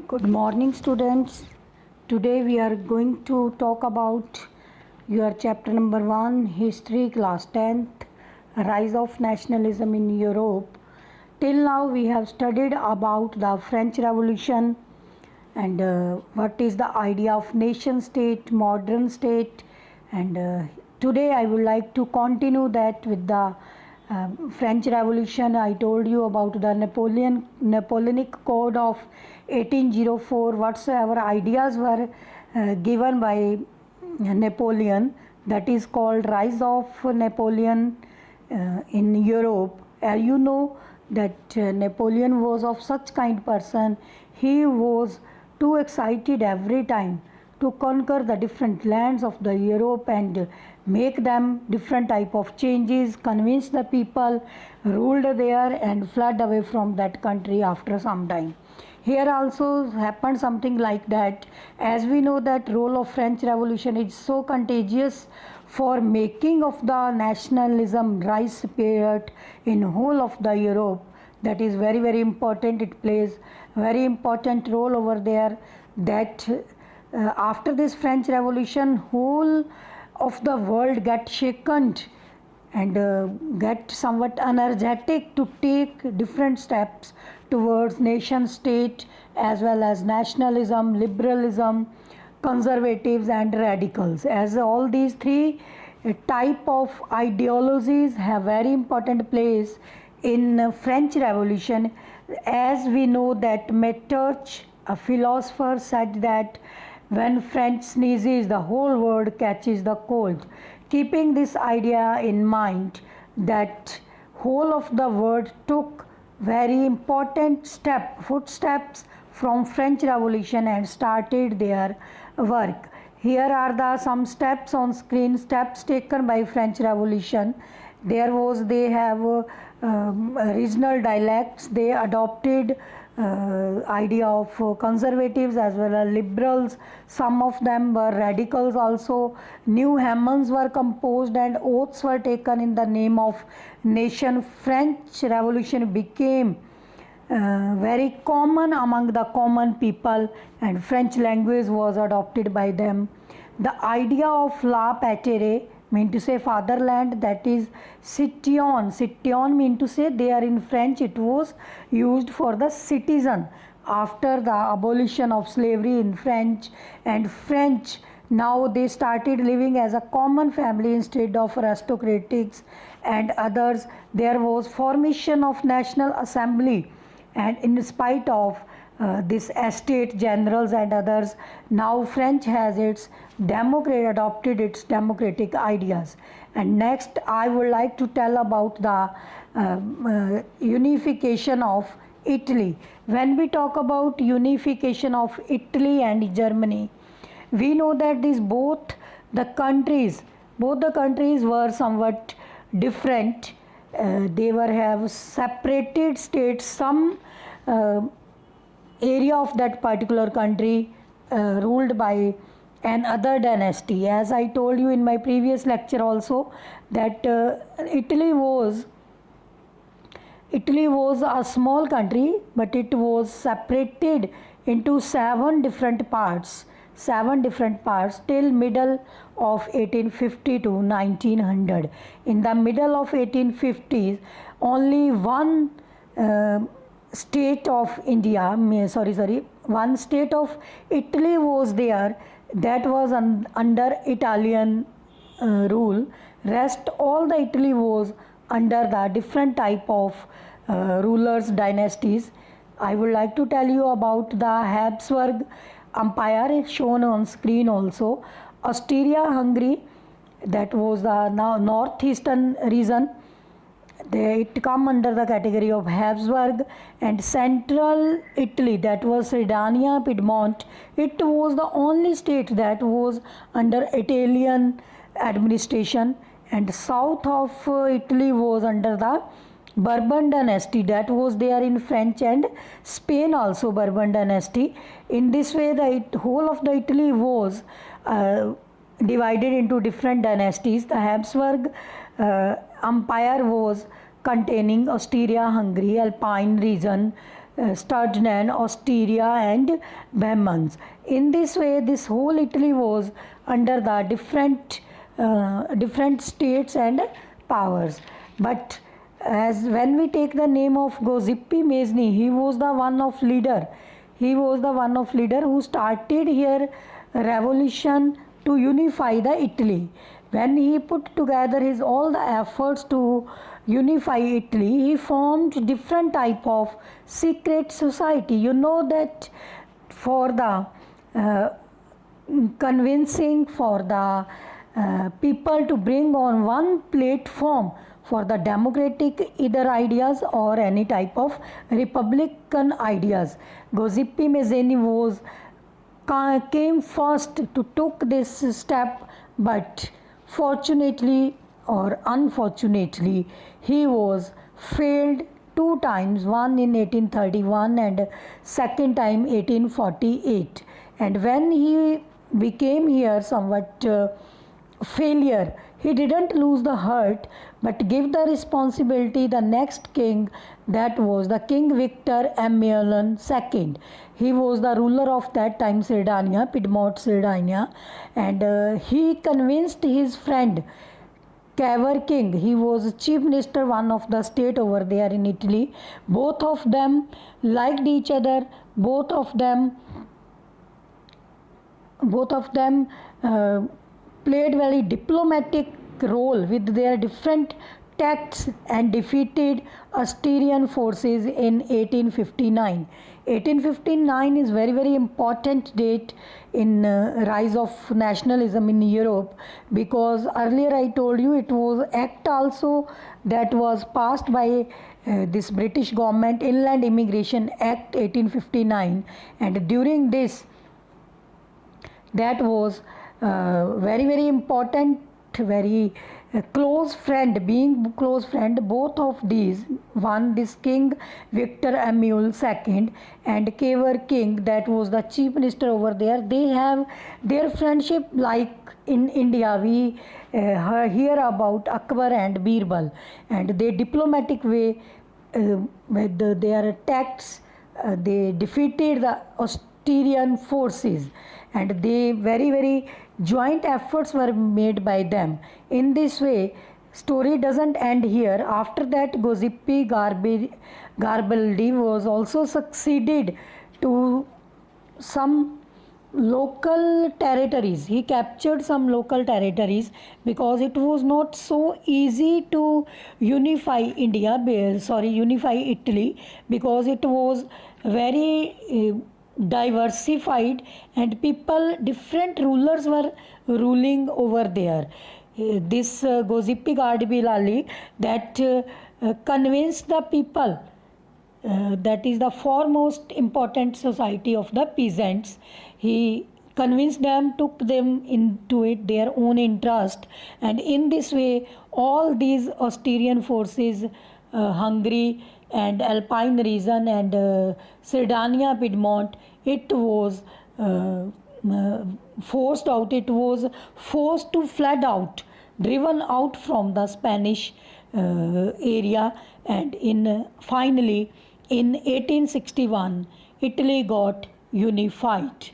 Good morning, students. Today we are going to talk about your chapter number 1, History, class 10th, Rise of Nationalism in Europe. Till now we have studied about the French Revolution and what is the idea of nation state, modern state, and today I would like to continue that with the French Revolution. I told you about the Napoleonic Code of 1804. Whatsoever ideas were given by Napoleon, that is called Rise of Napoleon in Europe. You know that Napoleon was of such kind person. He was too excited every time to conquer the different lands of the Europe and make them different type of changes, convince the people, ruled there and fled away from that country after some time. Here also happened something like that. As we know that role of French Revolution is so contagious for making of the nationalism rise spirit in whole of the Europe. That is very important. It plays very important role over there. That after this French Revolution, whole of the world get shaken and get somewhat energetic to take different steps towards nation state as well as nationalism, liberalism, conservatives and radicals. As all these three type of ideologies have very important place in French Revolution. As we know that Metternich, a philosopher, said that when French sneezes, the whole world catches the cold. Keeping this idea in mind, that whole of the world took very important footsteps from French Revolution and started their work. Here are the some steps on screen, steps taken by French Revolution. They have regional dialects. They adopted idea of conservatives as well as liberals. Some of them were radicals also. New hymns were composed and oaths were taken in the name of nation. French Revolution became very common among the common people and French language was adopted by them. The idea of la patrie mean to say fatherland, that is citoyen. Citoyen mean to say, there in French it was used for the citizen after the abolition of slavery in French, and French now they started living as a common family instead of aristocratics and others. There was formation of National Assembly, and in spite of this estate generals and others, now French has adopted its democratic ideas. And next I would like to tell about the unification of Italy. When we talk about unification of Italy and Germany, we know that both the countries were somewhat different. They have separated states. Some area of that particular country ruled by another dynasty. As I told you in my previous lecture also, that Italy was a small country, but it was separated into seven different parts till middle of 1850 to 1900. In the middle of 1850s, only one state of one state of Italy was there, that was under Italian rule. Rest all the Italy was under the different type of rulers, dynasties. I would like to tell you about the Habsburg Empire, shown on screen also. Austria-Hungary, that was the northeastern region. It come under the category of Habsburg. And central Italy, that was Sardinia, Piedmont, it was the only state that was under Italian administration. And south of Italy was under the Bourbon dynasty, that was there in French and Spain also, Bourbon dynasty. In this way, the whole of the Italy was divided into different dynasties. The Habsburg Empire was containing Austria, Hungary, Alpine region, Sturgeon, Osteria, and Behmans. In this way, this whole Italy was under the different states and powers. But as when we take the name of Giuseppe Mazzini, he was the one of leader. He was the one of leader who started here revolution to unify the Italy. When he put together his all the efforts to unify Italy, he formed different type of secret society. You know that for the convincing, for the people to bring on one platform for the democratic either ideas or any type of republican ideas, Giuseppe Mazzini was came first to took this step, but fortunately or unfortunately he was failed two times, one in 1831 and second time 1848. And when he became here somewhat failure, he didn't lose the heart but gave the responsibility the next king, that was the King Victor Emmanuel II. He was the ruler of that time, Sardinia, Piedmont, Sardinia, and he convinced his friend Cavour King. He was chief minister, one of the state over there in Italy. Both of them liked each other. Both of them played very diplomatic role with their different tacts and defeated Austrian forces in 1859. 1859 is very important date in rise of nationalism in Europe, because earlier I told you it was act also that was passed by this British government, Inland Immigration Act 1859, and during this that was very important, very close friend, being close friend, both of these, one this King Victor Emmanuel II and Cavour King, that was the chief minister over there, they have their friendship. Like in India we hear about Akbar and Birbal, and their diplomatic way with their attacks they defeated the Austrian forces, and they very joint efforts were made by them. In this way, story doesn't end here. After that, Giuseppe Garibaldi was also succeeded to some local territories. He captured some local territories because it was not so easy to unify unify Italy, because it was very diversified and different rulers were ruling over there. This Giuseppe Garibaldi that convinced the people, that is the foremost important society of the peasants. He convinced them, took them into it their own interest, and in this way all these Austrian forces, Hungary and Alpine region and Sardinia, Piedmont, it was forced out, it was forced to fled out, driven out from the Spanish area, and finally in 1861 Italy got unified.